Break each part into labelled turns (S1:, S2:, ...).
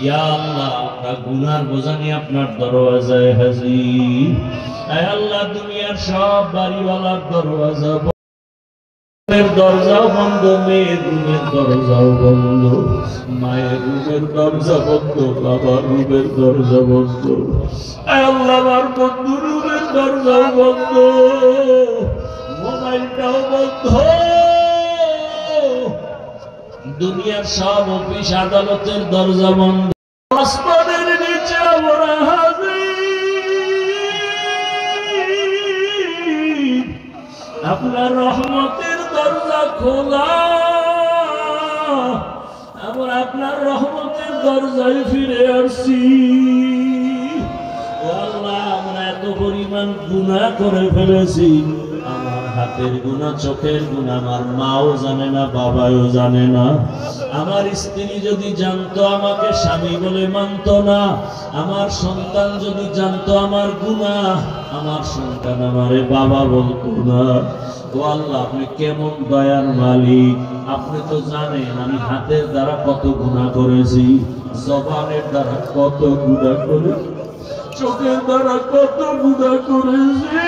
S1: ইয়া আল্লাহ, আমরা গুনার বোঝা নিয়ে আপনার দরওয়াজায় হাজির। আয় আল্লাহ, দুনিয়ার সব বাড়িওয়ালার দরওয়াজা দরজাও বন্ধ, মেয়ের রুমের দরজাও বন্ধ, মায়ের রুমের দরজা বন্ধ, বাবার রুমের দরজা বন্ধ। আয় আল্লাহ, আমার বন্ধু রুমের দরজাও বন্ধ, মোবাইলটাও বন্ধ। দুনিয়ার সব অফিস আদালতের দরজা বন্ধ। আসমানের নিচে আমরা হাজির, আপনার রহমতের দরজা খোলা। আমরা আপনার রহমতের দরজায় ফিরে আসছি। ও আল্লাহ, আমরা এত পরিমাণ গুনাহ করে ফেলেছি। আমার হাতের গুনাহ, চোখের গুনাহ আমার মাও জানে না, বাবাও জানে না। আমার স্ত্রী যদি জানতো আমাকে স্বামী বলে মানত না। আমার সন্তান যদি জানতো আমার গুনাহ, আমার সন্তান আমারে বাবা বলতো না। ও আল্লাহ, আপনি কেমন দয়ার মালিক। আপনি তো জানেন আমি হাতের দ্বারা কত গুনাহ করেছি, জবানের দ্বারা কত গুনাহ করেছি, চোখের দ্বারা কত গুনাহ করেছি,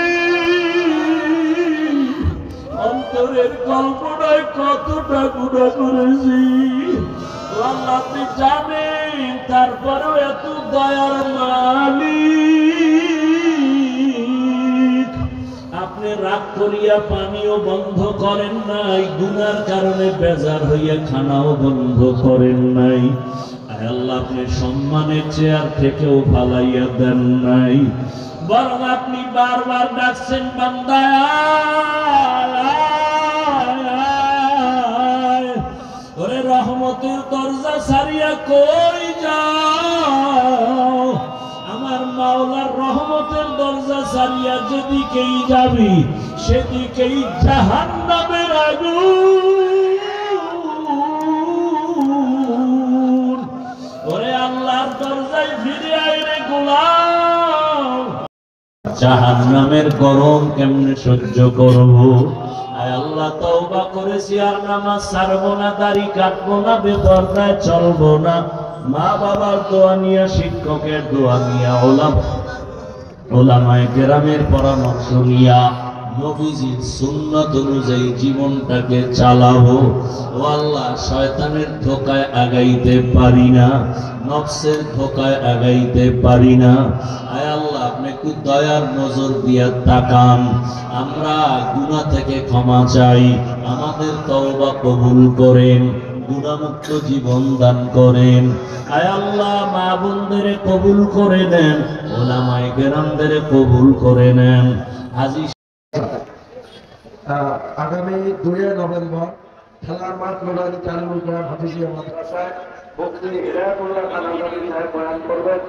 S1: অন্তরের কল্পনায় কতটা গুনাহ করেছি। ও আল্লাহ, আপনি জানেন, তারপরেও এত দয়ার মালিক। আপনি রাগ করিয়া পানিও বন্ধ করেন নাই, গুনার কারণে বেজার হইয়া খানাও বন্ধ করেন নাই। আয় আল্লাহ, আপনি সম্মানের চেয়ার থেকেও ফালাইয়া দেন নাই, বরং আপনি বারবার ডাকছেন, বান্দা ওরে রহমতের দরজা ছাড়িয়া কই যাও? আমার মাওলার রহমতের দরজা ছাড়িয়া যেদিকেই যাবি সেদিকেই জাহান্নামের আগুন। ওরে আল্লাহর দরজায় ফিরে আয় রে গোলাম। জাহান্নামের গরম কেমনে সহ্য করব? আয় আল্লাহ, তওবা করেছি আর নামাজ ছাড়বো না, দাড়ি কাটবো না, বেপরদায় চলবো না। মা বাবার দোয়া নিয়া, শিক্ষকের দোয়া নিয়া, ওলামায়ে কেরামের পরামর্শ নিয়া নবীজির সুন্নাত অনুযায়ী জীবনটাকে চালাবো। ও আল্লাহ, শয়তানের ধোকায় আগাইতে পারি না, নফসের ধোকায় আগাইতে পারি না। আয় আল্লাহ, আপনি একটু দয়ার নজর দিয়া তাকান। আমরা গুনাহ থেকে ক্ষমা চাই, আমাদের তওবা কবুল করেন, গুনাহমুক্ত জীবন দান করেন। আয় আল্লাহ, মা বোনদের কবুল করে নেন, ওলামায়ে কেরামদের কবুল করে নেন। হাজী
S2: আগামী 2 নভেম্বর খেলার মাঠ নোরানি তালিমুল কোরআন হাফিজিয়া মাদ্রাসায় মুফতি হিদায়াতুল্লাহ কানাদানী সাহেব বয়ান করবেন।